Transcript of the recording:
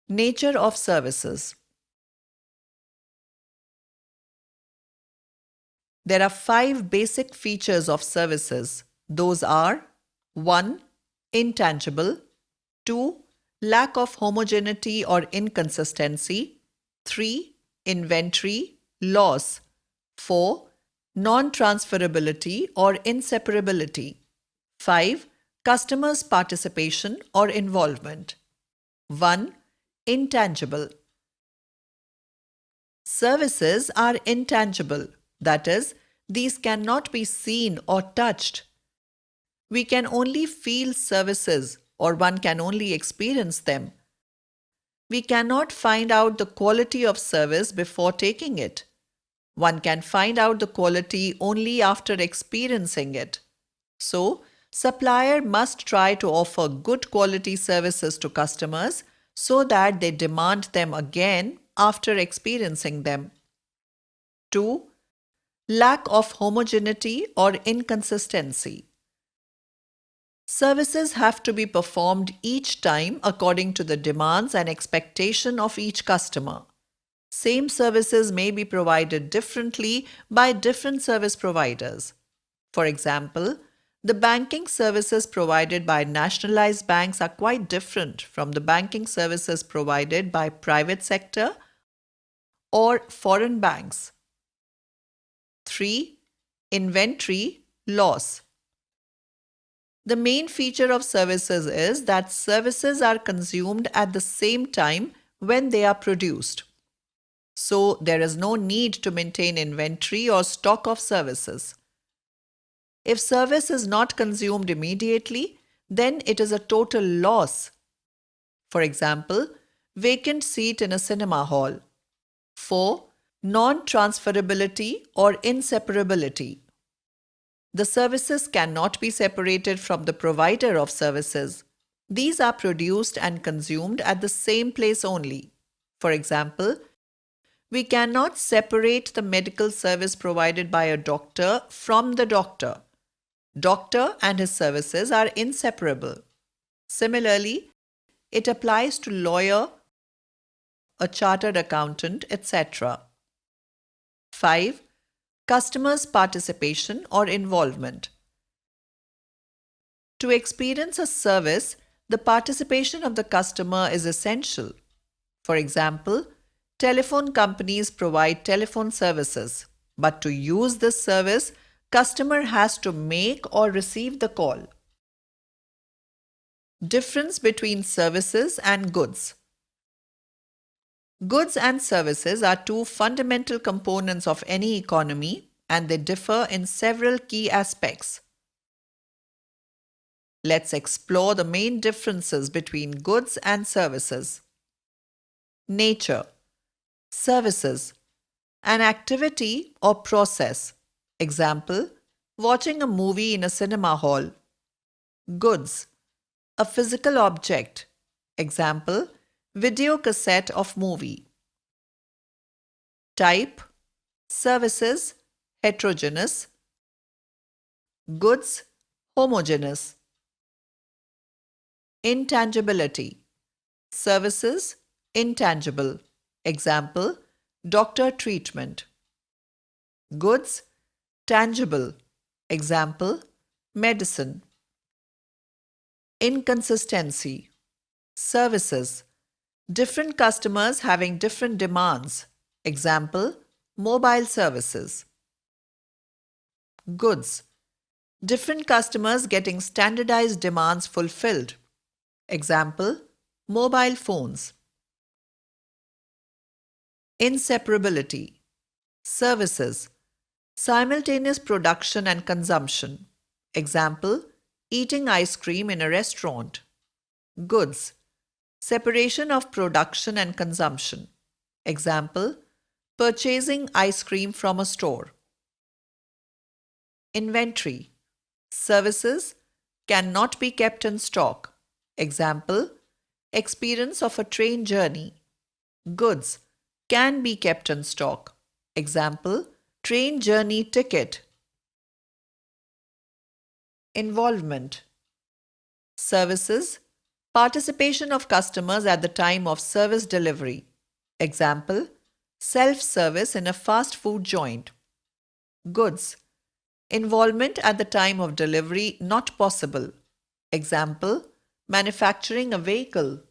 Nature of services. There are 5 basic features of services. Those are 1. Intangible, 2. Lack of homogeneity or inconsistency, 3. Inventory, loss, 4. Non-transferability or inseparability, 5. Customers' participation or involvement. 1. Intangible. Services are intangible. That is, these cannot be seen or touched. We can only feel services, or one can only experience them. We cannot find out the quality of service before taking it. One can find out the quality only after experiencing it. So, supplier must try to offer good quality services to customers so that they demand them again after experiencing them. 2. Lack of homogeneity or inconsistency. Services have to be performed each time according to the demands and expectation of each customer. Same services may be provided differently by different service providers. For example, the banking services provided by nationalized banks are quite different from the banking services provided by private sector or foreign banks. 3. Inventory loss. The main feature of services is that services are consumed at the same time when they are produced. So, there is no need to maintain inventory or stock of services. If service is not consumed immediately, then it is a total loss. For example, vacant seat in a cinema hall. 4. Non-transferability or inseparability. The services cannot be separated from the provider of services. These are produced and consumed at the same place only. For example, we cannot separate the medical service provided by a doctor from the doctor. Doctor and his services are inseparable. Similarly, it applies to lawyer, a chartered accountant, etc. 5. Customers' participation or involvement. To experience a service, the participation of the customer is essential. For example, telephone companies provide telephone services, but to use this service, customer has to make or receive the call. Difference between services and goods. Goods and services are two fundamental components of any economy, and they differ in several key aspects. Let's explore the main differences between goods and services. Nature. Services. An activity or process. Example, watching a movie in a cinema hall. Goods. A physical object. Example, video cassette of movie. Type. Services, heterogeneous. Goods, homogeneous. Intangibility. Services, intangible. Example, doctor treatment. Goods, tangible. Example, medicine. Inconsistency. Services. Different customers having different demands. Example, mobile services. Goods. Different customers getting standardized demands fulfilled. Example, mobile phones. Inseparability. Services. Simultaneous production and consumption. Example, eating ice cream in a restaurant. Goods. Separation of production and consumption. Example, purchasing ice cream from a store. Inventory. Services cannot be kept in stock. Example, experience of a train journey. Goods can be kept in stock. Example, train journey ticket. Involvement. Services Participation of customers at the time of service delivery. Example, self-service in a fast food joint. Goods. Involvement at the time of delivery not possible. Example, manufacturing a vehicle.